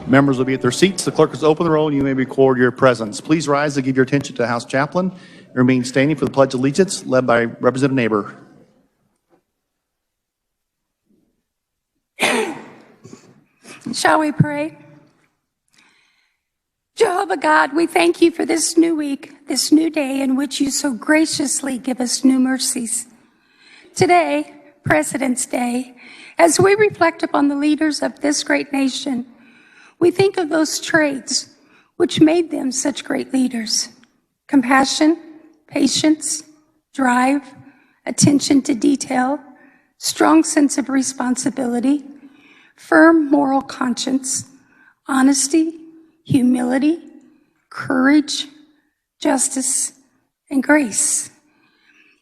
Members will be at their seats. The clerk has opened the roll, and you may record your presence. Please rise to give your attention to the House Chaplain and remain standing for the Pledge of Allegiance, led by Representative Neighbor. Shall we pray? Jehovah God, we thank you for this new week, this new day in which you so graciously give us new mercies. Today, President's Day, as we reflect upon the leaders of this great nation, we think of those traits which made them such great leaders: compassion, patience, drive, attention to detail, strong sense of responsibility, firm moral conscience, honesty, humility, courage, justice, and grace.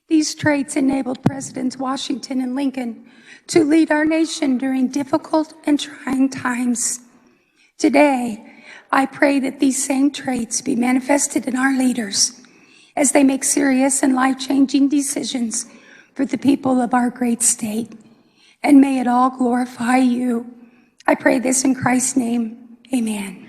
These traits enabled Presidents Washington and Lincoln to lead our nation during difficult and trying times. Today, I pray that these same traits be manifested in our leaders as they make serious and life-changing decisions for the people of our great state. And may it all glorify you. I pray this in Christ's name. Amen.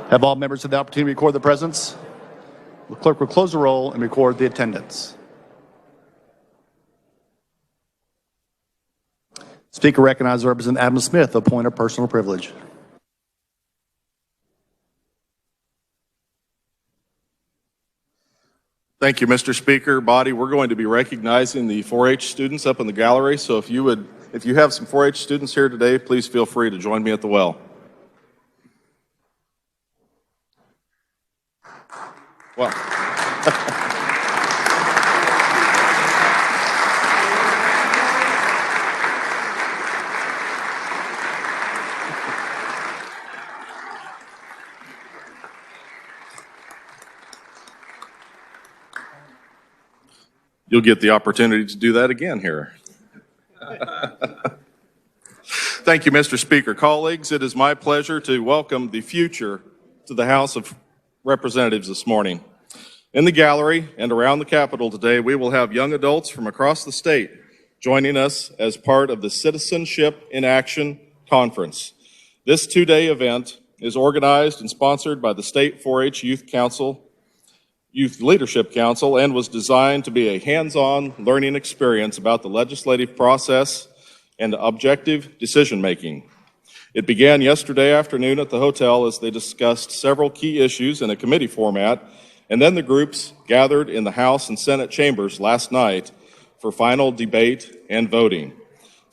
Have all members had the opportunity to record the presence? The clerk will close the roll and record the attendance. Speaker recognizes Representative Adam Smith, a point of personal privilege. Thank you, Mr. Speaker. Body, we're going to be recognizing the 4-H students up in the gallery. So if you have some 4-H students here today, please feel free to join me at the well. Well. You'll get the opportunity to do that again here. Thank you, Mr. Speaker. Colleagues, it is my pleasure to welcome the future to the House of Representatives this morning. In the gallery and around the Capitol today, we will have young adults from across the state joining us as part of the Citizenship in Action Conference. This two-day event is organized and sponsored by the State 4-H Youth Leadership Council, and was designed to be a hands-on learning experience about the legislative process and objective decision-making. It began yesterday afternoon at the hotel as they discussed several key issues in a committee format, and then the groups gathered in the House and Senate chambers last night for final debate and voting.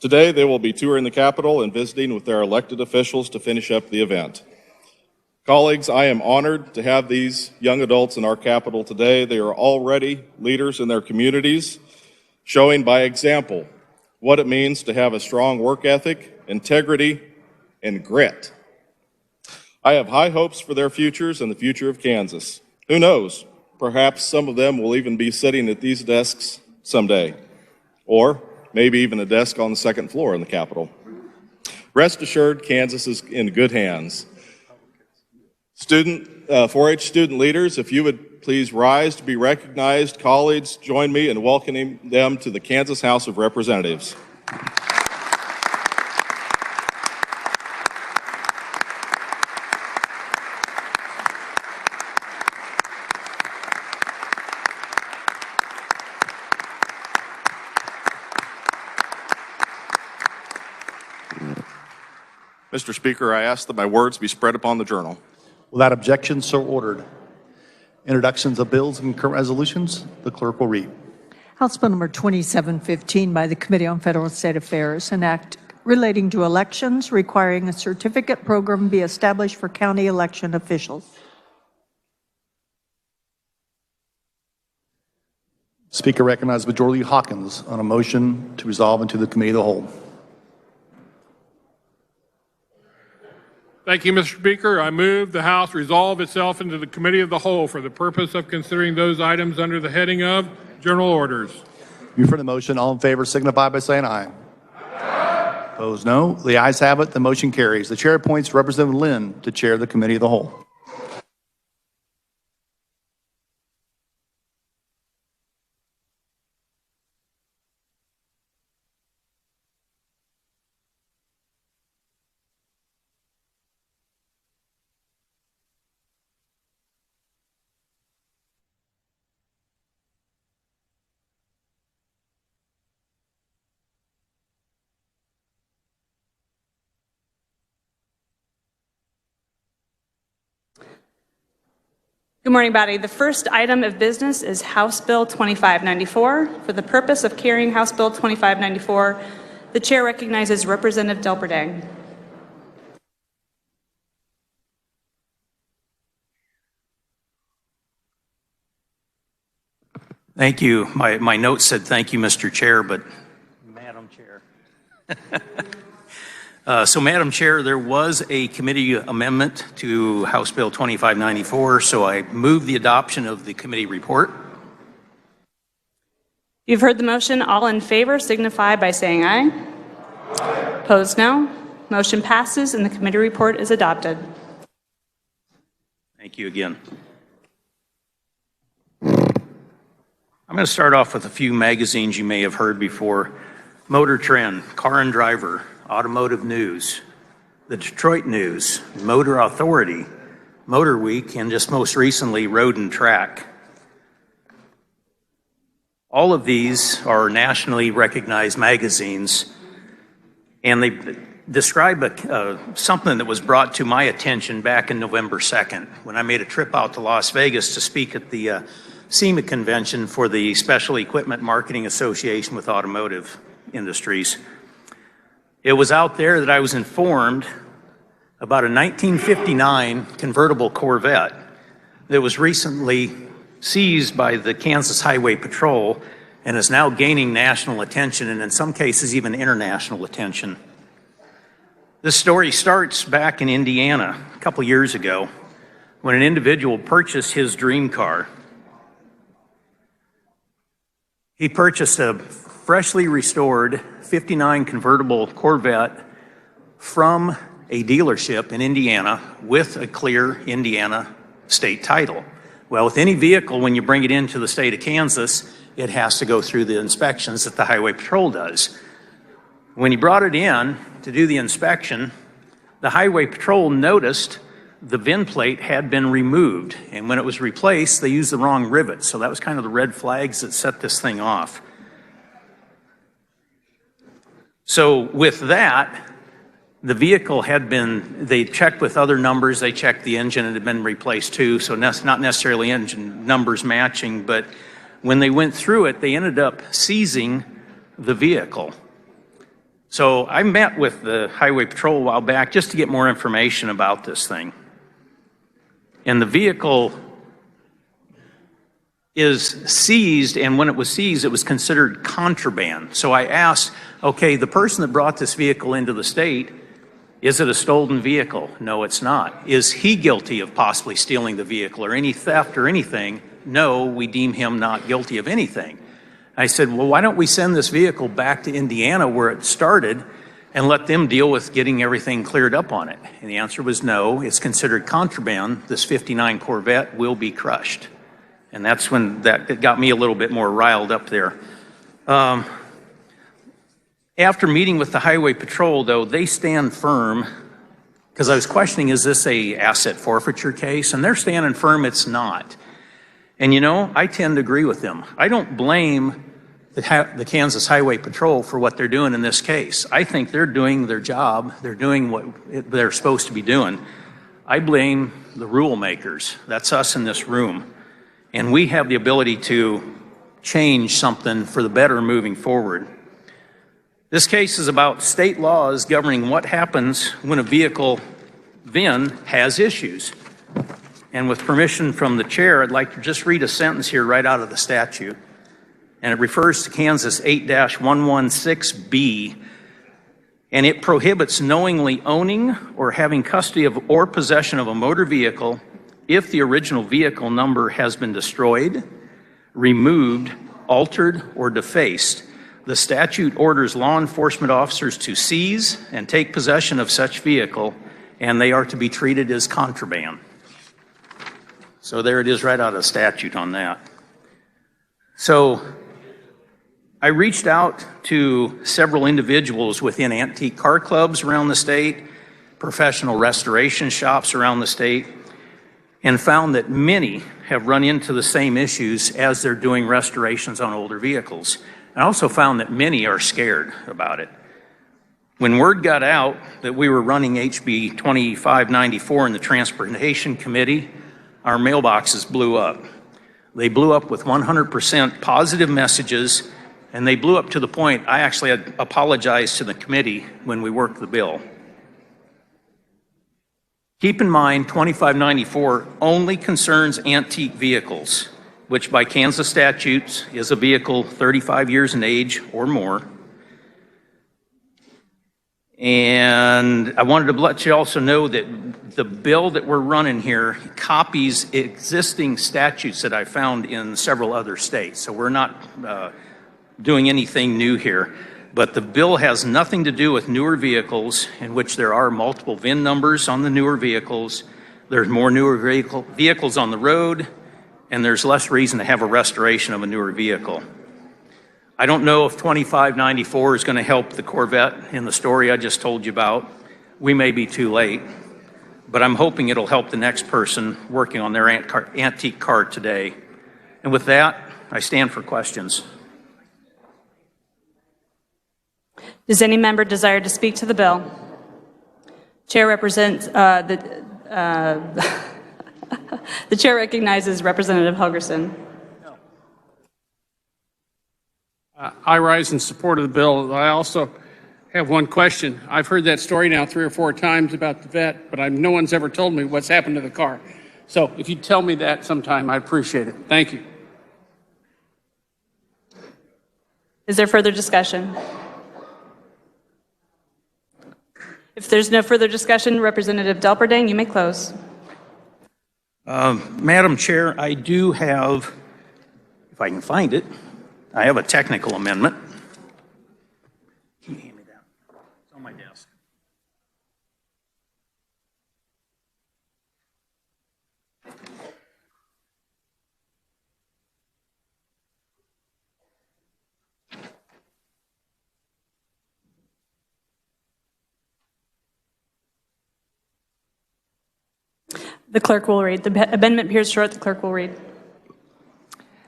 Today, they will be touring the Capitol and visiting with their elected officials to finish up the event. Colleagues, I am honored to have these young adults in our Capitol today. They are already leaders in their communities, showing by example what it means to have a strong work ethic, integrity, and grit. I have high hopes for their futures and the future of Kansas. Who knows? Perhaps some of them will even be sitting at these desks someday, or maybe even a desk on the second floor in the Capitol. Rest assured, Kansas is in good hands. 4-H student leaders, if you would please rise to be recognized. Colleagues, join me in welcoming them to the Kansas House of Representatives. Mr. Speaker, I ask that my words be spread upon the journal. Without objection, so ordered. Introductions of bills and current resolutions, the clerk will read. House Bill number 2715 by the Committee on Federal and State Affairs, an act relating to elections requiring a certificate program be established for county election officials. Speaker recognizes Majority Leader Hawkins on a motion to resolve into the Committee of the Whole. Thank you, Mr. Speaker. I move the House resolve itself into the Committee of the Whole for the purpose of considering those items under the heading of General Orders. You've heard the motion. All in favor signify by saying aye. Aye. Opposed, no. The ayes have it. The motion carries. The chair appoints Representative Lynn to chair the Committee of the Whole. Good morning, body. The first item of business is House Bill 2594. For the purpose of carrying House Bill 2594, the chair recognizes Representative Delperdang. Thank you. My note said thank you, Mr. Chair, but Madam Chair. So, Madam Chair, there was a committee amendment to House Bill 2594, so I move the adoption of the committee report. You've heard the motion. All in favor signify by saying aye. Aye. Opposed, no. Motion passes and the committee report is adopted. Thank you again. I'm going to start off with a few magazines you may have heard before. Motor Trend, Car and Driver, Automotive News, the Detroit News, Motor Authority, Motor Week, and just most recently, Road and Track. All of these are nationally recognized magazines, and they describe something that was brought to my attention back in November 2nd when I made a trip out to Las Vegas to speak at the SEMA convention for the Special Equipment Marketing Association with Automotive Industries. It was out there that I was informed about a 1959 convertible Corvette that was recently seized by the Kansas Highway Patrol and is now gaining national attention and in some cases even international attention. This story starts back in Indiana a couple years ago when an individual purchased his dream car. He purchased a freshly restored 59 convertible Corvette from a dealership in Indiana with a clear Indiana state title. Well, with any vehicle, when you bring it into the state of Kansas, it has to go through the inspections that the Highway Patrol does. When he brought it in to do the inspection, the Highway Patrol noticed the VIN plate had been removed, and when it was replaced, they used the wrong rivet. So that was kind of the red flags that set this thing off. So with that, the vehicle had been, they checked with other numbers, they checked the engine, it had been replaced too, so not necessarily engine numbers matching, but when they went through it, they ended up seizing the vehicle. So I met with the Highway Patrol a while back just to get more information about this thing. And the vehicle is seized, and when it was seized, it was considered contraband. So I asked, Okay, the person that brought this vehicle into the state, is it a stolen vehicle? No, it's not. Is he guilty of possibly stealing the vehicle or any theft or anything? No, we deem him not guilty of anything. I said, well, why don't we send this vehicle back to Indiana where it started and let them deal with getting everything cleared up on it? And the answer was no, it's considered contraband. This 59 Corvette will be crushed. And that's when it got me a little bit more riled up there. After meeting with the Highway Patrol, though, they stand firm, because I was questioning, is this a asset forfeiture case? And they're standing firm it's not. And you know, I tend to agree with them. I don't blame the Kansas Highway Patrol for what they're doing in this case. I think they're doing their job. They're doing what they're supposed to be doing. I blame the rule makers. That's us in this room. And we have the ability to change something for the better moving forward. This case is about state laws governing what happens when a vehicle VIN has issues. And with permission from the chair, I'd like to just read a sentence here right out of the statute. And it refers to Kansas 8-116B, and it prohibits knowingly owning or having custody of or possession of a motor vehicle if the original vehicle number has been destroyed, removed, altered, or defaced. The statute orders law enforcement officers to seize and take possession of such vehicle, and they are to be treated as contraband. So there it is right out of statute on that. So I reached out to several individuals within antique car clubs around the state, professional restoration shops around the state, and found that many have run into the same issues as they're doing restorations on older vehicles. I also found that many are scared about it. When word got out that we were running HB 2594 in the Transportation Committee, our mailboxes blew up. They blew up with 100% positive messages, and they blew up to the point I actually had apologized to the committee when we worked the bill. Keep in mind, 2594 only concerns antique vehicles, which by Kansas statutes is a vehicle 35 years in age or more. And I wanted to let you also know that the bill that we're running here copies existing statutes that I found in several other states. So we're not doing anything new here. But the bill has nothing to do with newer vehicles, in which there are multiple VIN numbers on the newer vehicles. There's more newer vehicles on the road, and there's less reason to have a restoration of a newer vehicle. I don't know if 2594 is going to help the Corvette in the story I just told you about. We may be too late, but I'm hoping it'll help the next person working on their antique car today. And with that, I stand for questions. Does any member desire to speak to the bill? Chair represents the chair recognizes Representative Helgerson. I rise in support of the bill. I also have one question. I've heard that story now 3 or 4 times about the vet, but no one's ever told me what's happened to the car. So if you tell me that sometime, I'd appreciate it. Thank you. Is there further discussion? If there's no further discussion, Representative Delperdang, you may close. Madam Chair, I do have, if I can find it, I have a technical amendment. Can you hand me that? It's on my desk. The clerk will read. The amendment appears short. The clerk will read.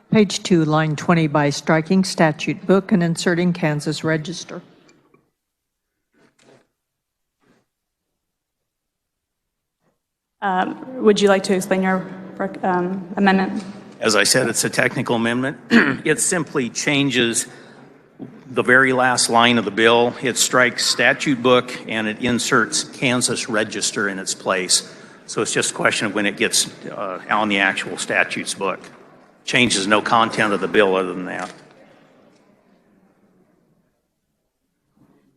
Page 2, line 20, by striking statute book and inserting Kansas register. Would you like to explain your amendment? As I said, it's a technical amendment. It simply changes the very last line of the bill. It strikes statute book and it inserts Kansas register in its place. So it's just a question of when it gets on the actual statutes book. Changes no content of the bill other than that.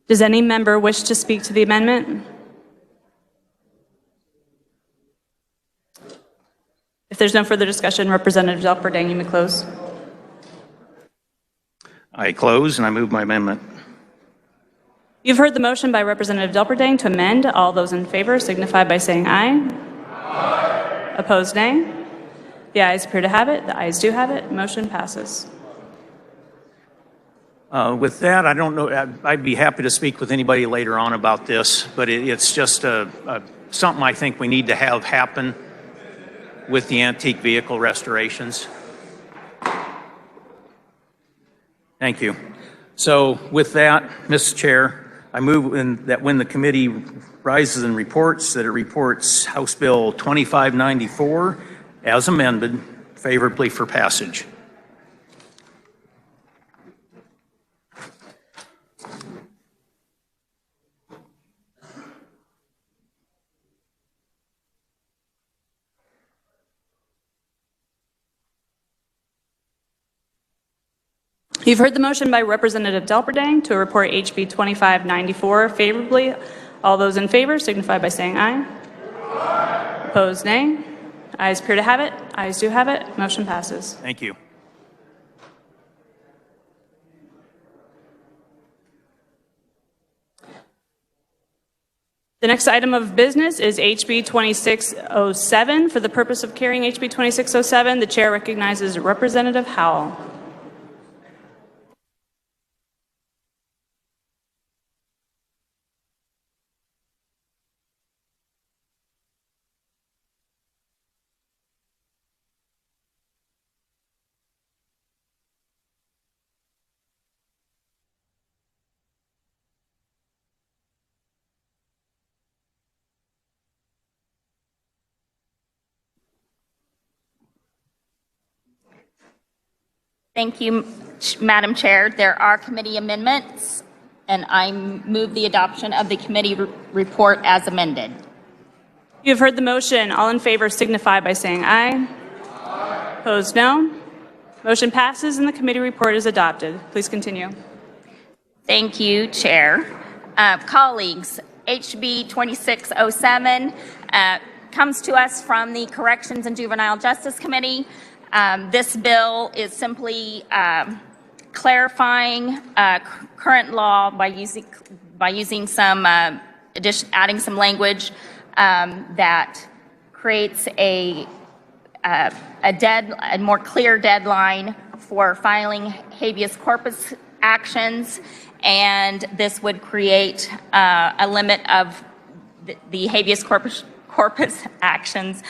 Does any member wish to speak to the amendment? If there's no further discussion, Representative Delperdang, you may close. I close and I move my amendment. You've heard the motion by Representative Delperdang to amend. All those in favor signify by saying aye. Aye. Opposed, nay. The ayes appear to have it. The ayes do have it. Motion passes. With that, I don't know, I'd be happy to speak with anybody later on about this, but it's just something I think we need to have happen with the antique vehicle restorations. Thank you. So with that, Mr. Chair, I move that when the committee rises and reports, that it reports House Bill 2594 as amended favorably for passage. You've heard the motion by Representative Delperdang to report HB 2594 favorably. All those in favor signify by saying aye. Aye. Opposed, nay. Ayes appear to have it. Ayes do have it. Motion passes. Thank you. The next item of business is HB 2607. For the purpose of carrying HB 2607, the chair recognizes Representative Howell. Thank you, Madam Chair. There are committee amendments, and I move the adoption of the committee report as amended. You have heard the motion. All in favor signify by saying aye. Aye. Opposed, no. Motion passes and the committee report is adopted. Please continue. Thank you, Chair. Colleagues, HB 2607 comes to us from the Corrections and Juvenile Justice Committee. This bill is simply clarifying current law by using some adding some language that creates a more clear deadline for filing habeas corpus actions, and this would create a limit of the habeas corpus actions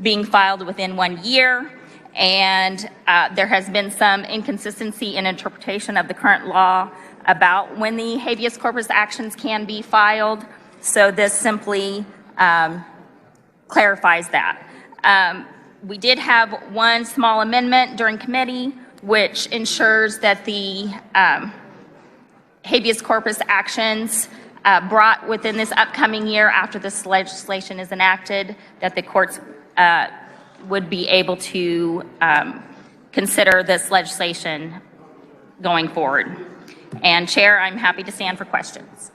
being filed within 1 year, and there has been some inconsistency in interpretation of the current law about when the habeas corpus actions can be filed, so this simply clarifies that. We did have one small amendment during committee, which ensures that the habeas corpus actions brought within this upcoming year after this legislation is enacted, that the courts would be able to consider this legislation going forward. And Chair, I'm happy to stand for questions.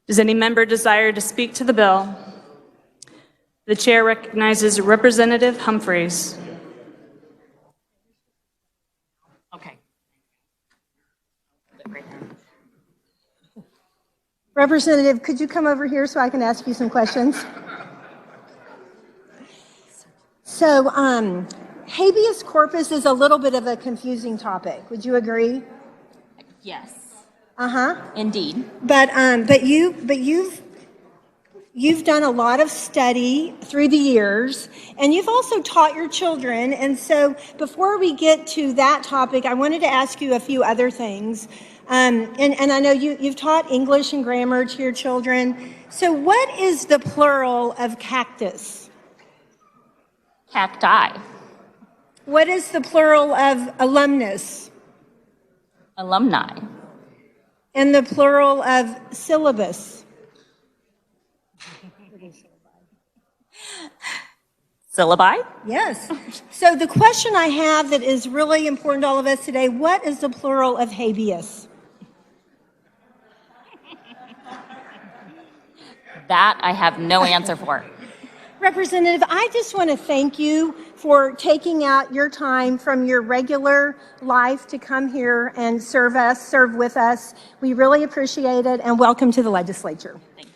Does any member desire to speak to the bill? The chair recognizes Representative Humphreys. Okay. Representative, could you come over here so I can ask you some questions? So, habeas corpus is a little bit of a confusing topic. Would you agree? Yes. Indeed. But you've done a lot of study through the years, and you've also taught your children. And so, before we get to that topic, I wanted to ask you a few other things. And I know you've taught English and grammar to your children. So, what is the plural of cactus? Cacti. What is the plural of alumnus? Alumni. And the plural of syllabus? Syllabi? Yes. So the question I have that is really important to all of us today, what is the plural of habeas? That I have no answer for. Representative, I just want to thank you for taking out your time from your regular life to come here and serve with us. We really appreciate it, and welcome to the legislature. Thank you.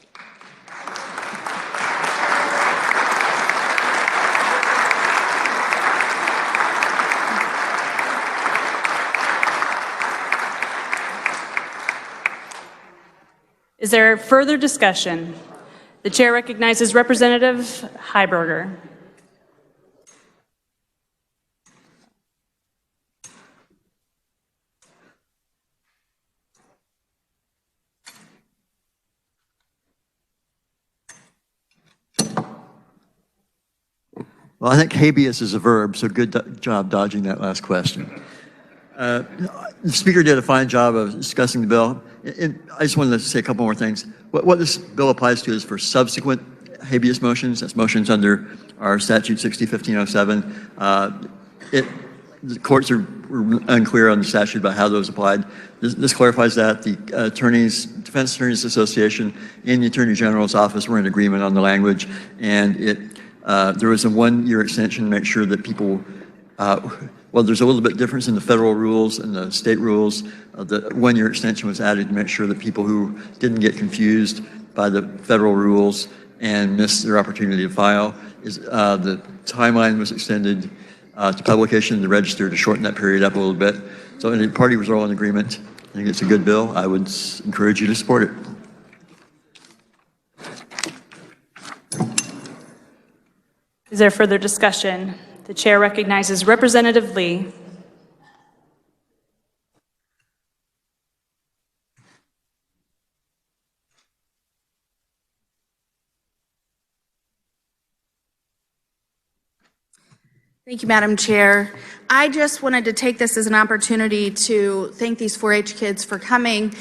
Is there further discussion? The chair recognizes Representative Heiberger. Well, I think habeas is a verb, so good job dodging that last question. The speaker did a fine job of discussing the bill. I just wanted to say a couple more things. What this bill applies to is for subsequent habeas motions. That's motions under our statute 60-1507. The courts were unclear on the statute about how those applied. This clarifies that. The Defense Attorneys Association and the Attorney General's office were in agreement on the language, and there was a 1-year extension to make sure that people, well, there's a little bit difference in the federal rules and the state rules. The 1-year extension was added to make sure that people who didn't get confused by the federal rules and miss their opportunity to file, the timeline was extended to publication in the register to shorten that period up a little bit. So the party was all in agreement. I think it's a good bill. I would encourage you to support it. Is there further discussion? The chair recognizes Representative Lee. Thank you, Madam Chair. I just wanted to take this as an opportunity to thank these 4-H kids for coming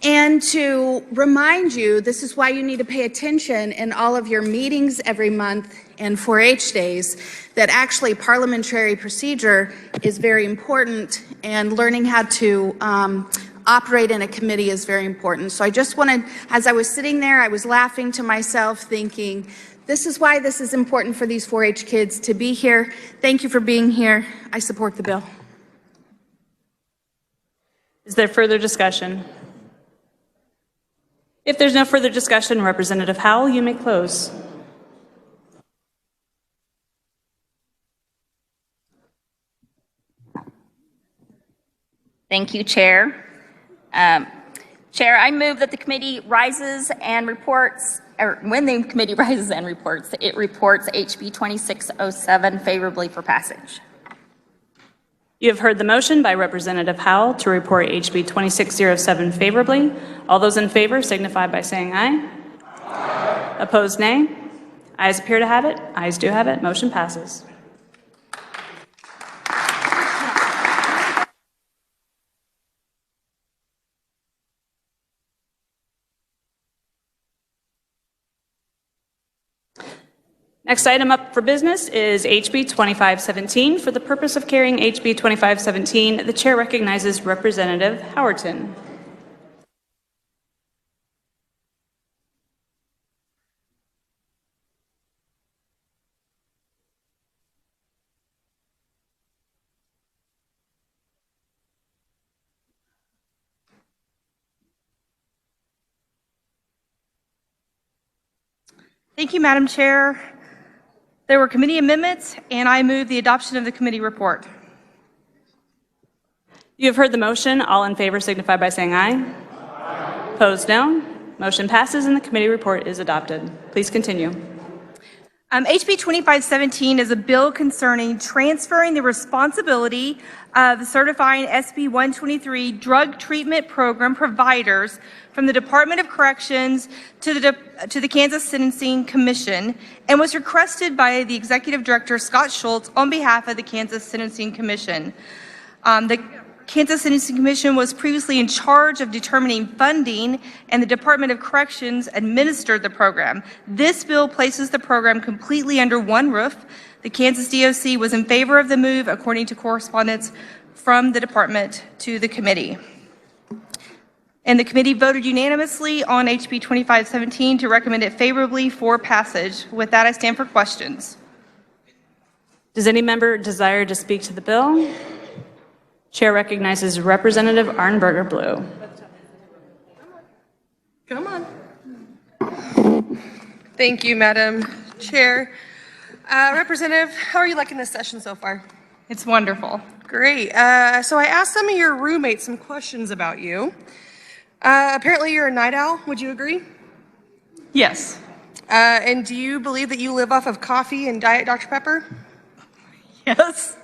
and to remind you this is why you need to pay attention in all of your meetings every month and 4-H days, that actually parliamentary procedure is very important, and learning how to operate in a committee is very important. So I just wanted, as I was sitting there, I was laughing to myself thinking, this is why this is important for these 4-H kids to be here. Thank you for being here. I support the bill. Is there further discussion? If there's no further discussion, Representative Howell, you may close. Thank you, Chair. Chair, I move that the committee rises and reports, or when the committee rises and reports, it reports HB 2607 favorably for passage. You have heard the motion by Representative Howell to report HB 2607 favorably. All those in favor signify by saying aye. Aye. Opposed, nay. Ayes appear to have it. Ayes do have it. Motion passes. Next item up for business is HB 2517. For the purpose of carrying HB 2517, the chair recognizes Representative Howerton. Thank you, Madam Chair. There were committee amendments, and I move the adoption of the committee report. You have heard the motion. All in favor signify by saying aye. Aye. Opposed, no. Motion passes and the committee report is adopted. Please continue. HB 2517 is a bill concerning transferring the responsibility of certifying SB 123 drug treatment program providers from the Department of Corrections to the Kansas Sentencing Commission, and was requested by the Executive Director Scott Schultz on behalf of the Kansas Sentencing Commission. The Kansas Sentencing Commission was previously in charge of determining funding, and the Department of Corrections administered the program. This bill places the program completely under one roof. The Kansas DOC was in favor of the move, according to correspondence from the department to the committee. and the committee voted unanimously on HB 2517 to recommend it favorably for passage. With that, I stand for questions. Does any member desire to speak to the bill? Chair recognizes Representative Arnberger Blue. Come on. Thank you, Madam Chair. Representative, how are you liking this session so far? It's wonderful. Great. So I asked some of your roommates some questions about you. Apparently you're a night owl. Would you agree? Yes. And do you believe that you live off of coffee and Diet Dr. Pepper? Yes.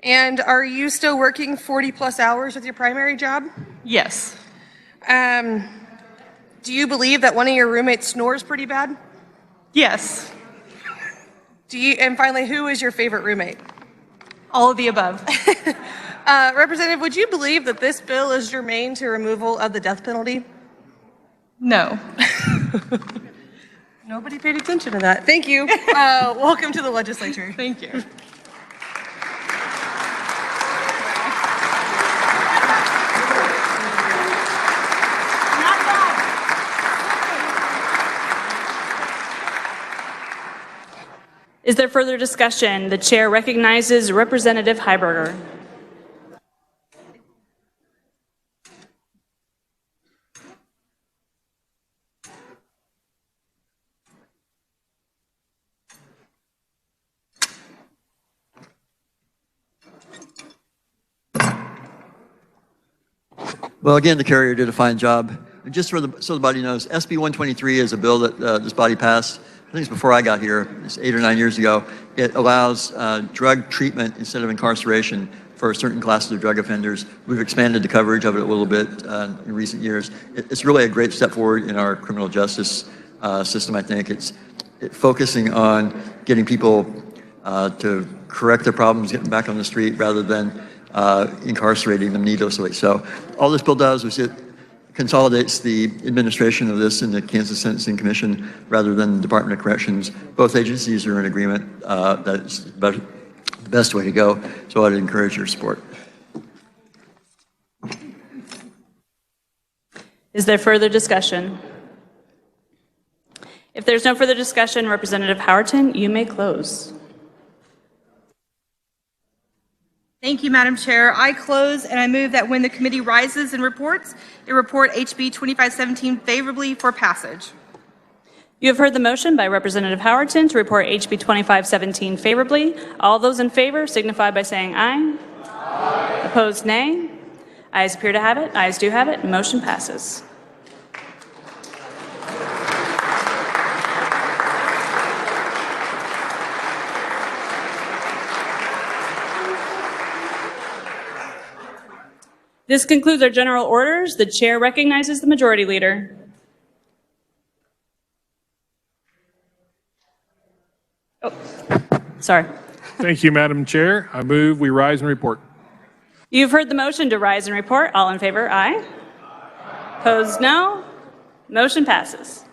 And are you still working 40 plus hours with your primary job? Yes. Do you believe that one of your roommates snores pretty bad? Yes. And finally, who is your favorite roommate? All of the above. Representative, would you believe that this bill is germane to removal of the death penalty? No. Nobody paid attention to that. Thank you. Welcome to the legislature. Thank you. Is there further discussion? The chair recognizes Representative Heiberger. Well, again, the carrier did a fine job. And just so the body knows, SB 123 is a bill that this body passed. I think it's before I got here. It's 8 or 9 years ago. It allows drug treatment instead of incarceration for certain classes of drug offenders. We've expanded the coverage of it a little bit in recent years. It's really a great step forward in our criminal justice system, I think. It's focusing on getting people to correct their problems, getting back on the street, rather than incarcerating them needlessly. So all this bill does is it consolidates the administration of this in the Kansas Sentencing Commission rather than the Department of Corrections. Both agencies are in agreement that it's the best way to go, so I'd encourage your support. Is there further discussion? If there's no further discussion, Representative Howerton, you may close. Thank you, Madam Chair. I close and I move that when the committee rises and reports, it report HB 2517 favorably for passage. You have heard the motion by Representative Howerton to report HB 2517 favorably. All those in favor signify by saying aye. Aye. Opposed, nay. Ayes appear to have it. Ayes do have it. Motion passes. This concludes our general orders. The chair recognizes the majority leader. Oh, sorry. Thank you, Madam Chair. I move we rise and report. You've heard the motion to rise and report. All in favor, aye. Opposed, no. Motion passes.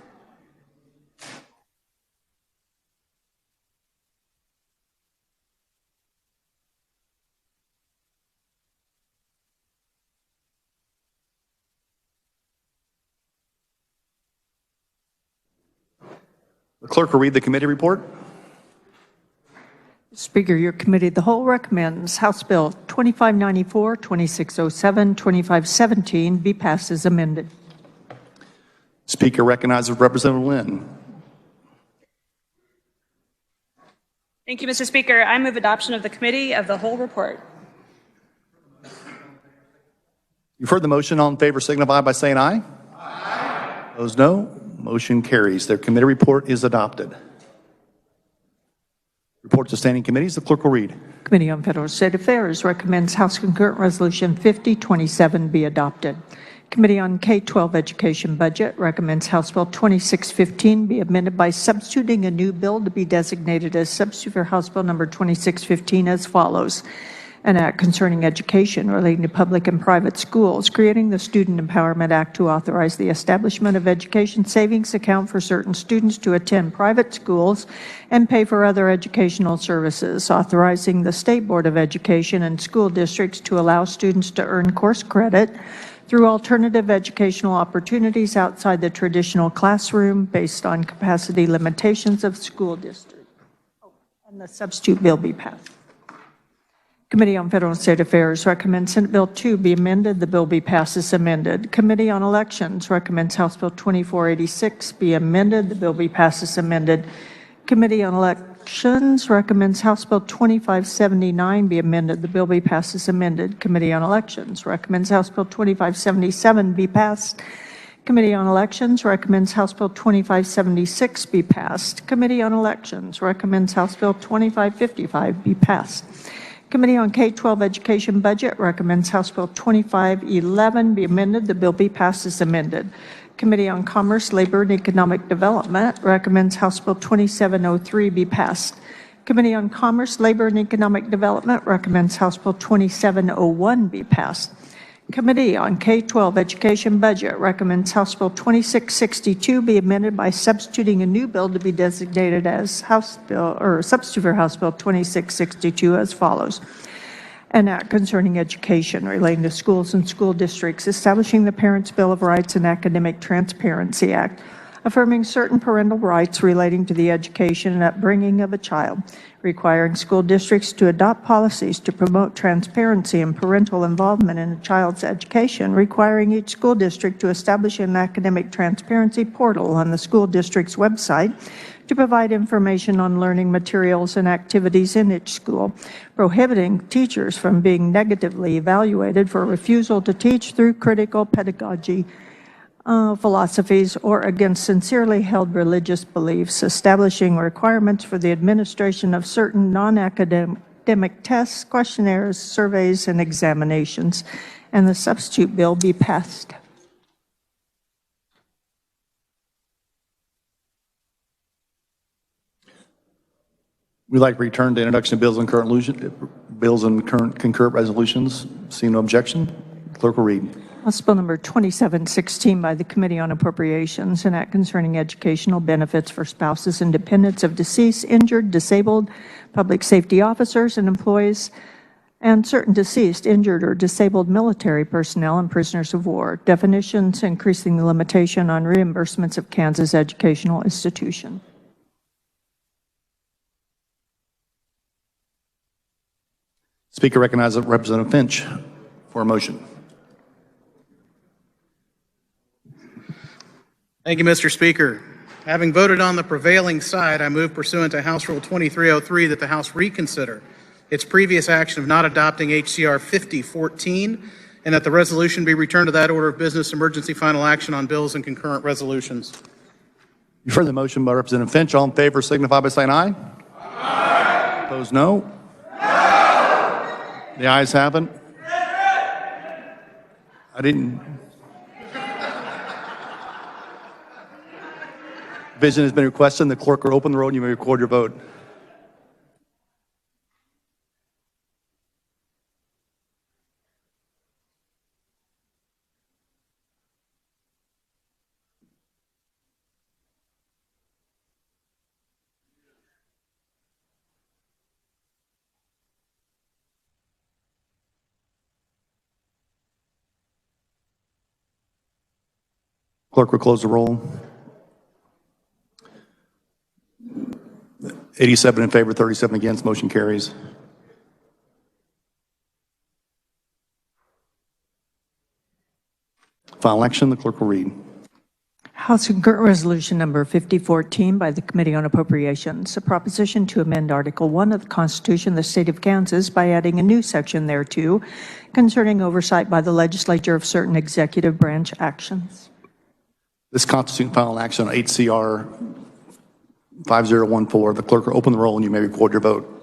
The clerk will read the committee report. Speaker, your committee of the whole recommends House Bill 2594, 2607, 2517 be passed as amended. Speaker recognizes Representative Lynn. Thank you, Mr. Speaker. I move adoption of the committee of the whole report. You've heard the motion. All in favor signify by saying aye. Aye. Opposed, no. Motion carries. Their committee report is adopted. Reports of standing committees, the clerk will read. Committee on Federal State Affairs recommends House Concurrent Resolution 5027 be adopted. Committee on K-12 Education Budget recommends House Bill 2615 be amended by substituting a new bill to be designated as substitute for House Bill number 2615 as follows. An act concerning education relating to public and private schools, creating the Student Empowerment Act to authorize the establishment of education savings account for certain students to attend private schools and pay for other educational services, authorizing the State Board of Education and school districts to allow students to earn course credit through alternative educational opportunities outside the traditional classroom based on capacity limitations of school district. And the substitute bill be passed. Committee on Federal and State Affairs recommends Senate Bill 2 be amended. The bill be passed as amended. Committee on Elections recommends House Bill 2486 be amended. The bill be passed as amended. Committee on Elections recommends House Bill 2579 be amended. The bill be passed as amended. Committee on Elections recommends House Bill 2577 be passed. Committee on Elections recommends House Bill 2576 be passed. Committee on Elections recommends House Bill 2555 be passed. Committee on K-12 Education Budget recommends House Bill 2511 be amended. The bill be passed as amended. Committee on Commerce, Labor, and Economic Development recommends House Bill 2703 be passed. Committee on Commerce, Labor, and Economic Development recommends House Bill 2701 be passed. Committee on K-12 Education Budget recommends House Bill 2662 be amended by substituting a new bill to be designated as House Bill, or substitute for House Bill 2662 as follows. An act concerning education relating to schools and school districts, establishing the Parents' Bill of Rights and Academic Transparency Act, affirming certain parental rights relating to the education and upbringing of a child, requiring school districts to adopt policies to promote transparency and parental involvement in a child's education, requiring each school district to establish an academic transparency portal on the school district's website to provide information on learning materials and activities in each school, prohibiting teachers from being negatively evaluated for refusal to teach through critical pedagogy philosophies or against sincerely held religious beliefs, establishing requirements for the administration of certain non-academic tests, questionnaires, surveys, and examinations, and the substitute bill be passed. We'd like to return to introduction of bills and current concurrent resolutions. Seeing no objection, clerk will read. House Bill number 2716 by the Committee on Appropriations, an act concerning educational benefits for spouses and dependents of deceased, injured, disabled, public safety officers and employees, and certain deceased, injured, or disabled military personnel and prisoners of war. Definitions increasing the limitation on reimbursements of Kansas educational institution. Speaker recognizes Representative Finch for a motion. Thank you, Mr. Speaker. Having voted on the prevailing side, I move pursuant to House Rule 2303 that the House reconsider its previous action of not adopting HCR 5014 and that the resolution be returned to that order of business emergency final action on bills and concurrent resolutions. You've heard the motion by Representative Finch. All in favor signify by saying aye. Aye. Opposed, no. No. The ayes have it. I didn't. Vision has been requested. The clerk will open the roll and you may record your vote. Clerk will close the roll. 87 in favor, 37 against. Motion carries. Final action, the clerk will read. House Concurrent Resolution number 5014 by the Committee on Appropriations, a proposition to amend Article 1 of the Constitution of the State of Kansas by adding a new section thereto concerning oversight by the legislature of certain executive branch actions. This constitutes final action on HCR 5014. The clerk will open the roll and you may record your vote.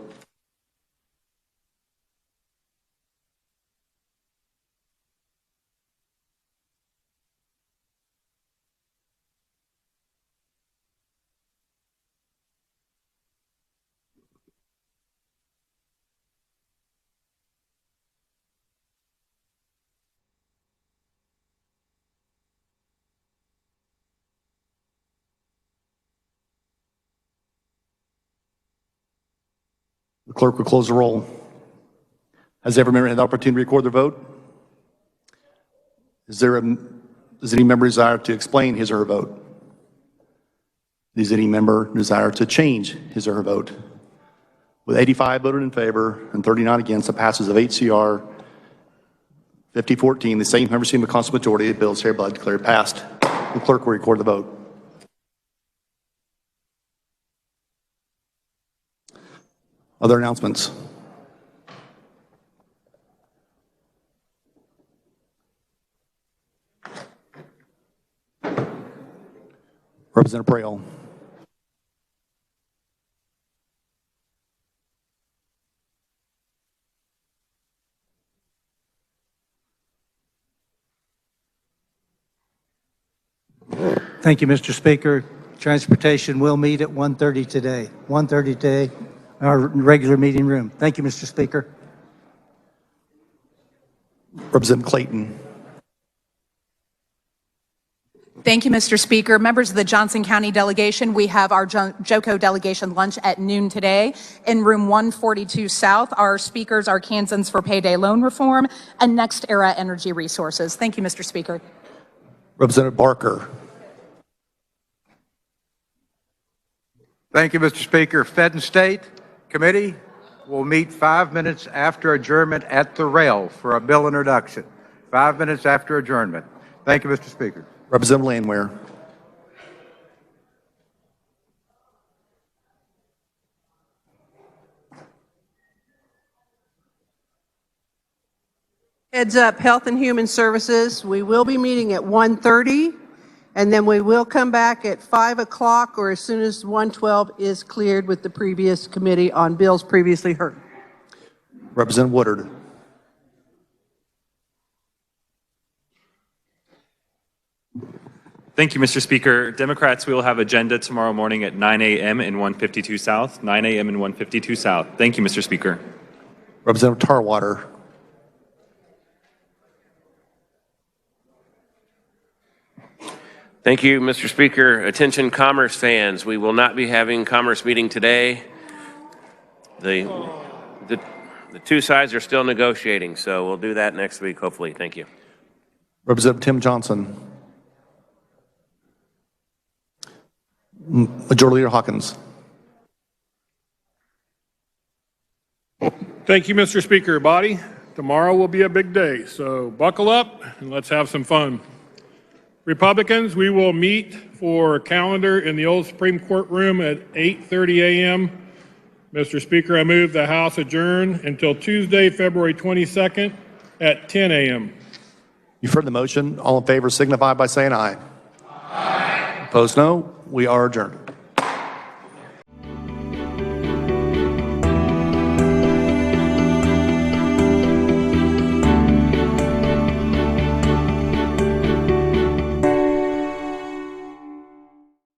The clerk will close the roll. Has every member had the opportunity to record their vote? Does any member desire to explain his or her vote? Does any member desire to change his or her vote? With 85 voted in favor and 39 against, the passes of HCR 5014, the same member receiving the constant majority, the bill is hereby declared passed. The clerk will record the vote. Other announcements? Representative Braille. Thank you, Mr. Speaker. Transportation will meet at 1:30 today. 1:30 today, our regular meeting room. Thank you, Mr. Speaker. Representative Clayton. Thank you, Mr. Speaker. Members of the Johnson County delegation, we have our JOCO delegation lunch at noon today in room 142 South. Our speakers are Kansans for Payday Loan Reform and Next Era Energy Resources. Thank you, Mr. Speaker. Representative Barker. Thank you, Mr. Speaker. Fed and State Committee will meet 5 minutes after adjournment at the rail for a bill introduction. 5 minutes after adjournment. Thank you, Mr. Speaker. Representative Landwehr. Heads up, Health and Human Services, we will be meeting at 1:30, and then we will come back at 5 o'clock or as soon as 1:12 is cleared with the previous committee on bills previously heard. Representative Woodard. Thank you, Mr. Speaker. Democrats, we will have agenda tomorrow morning at 9 a.m. in 152 South. 9 a.m. in 152 South. Thank you, Mr. Speaker. Representative Tarwater. Thank you, Mr. Speaker. Attention Commerce fans, we will not be having Commerce meeting today. The two sides are still negotiating, so we'll do that next week, hopefully. Thank you. Representative Tim Johnson. Majority Leader Hawkins. Thank you, Mr. Speaker. Body, tomorrow will be a big day, so buckle up and let's have some fun. Republicans, we will meet for a calendar in the old Supreme Court room at 8:30 a.m. Mr. Speaker, I move the House adjourn until Tuesday, February 22nd at 10 a.m. You've heard the motion. All in favor signify by saying aye. Aye. Opposed, no. We are adjourned.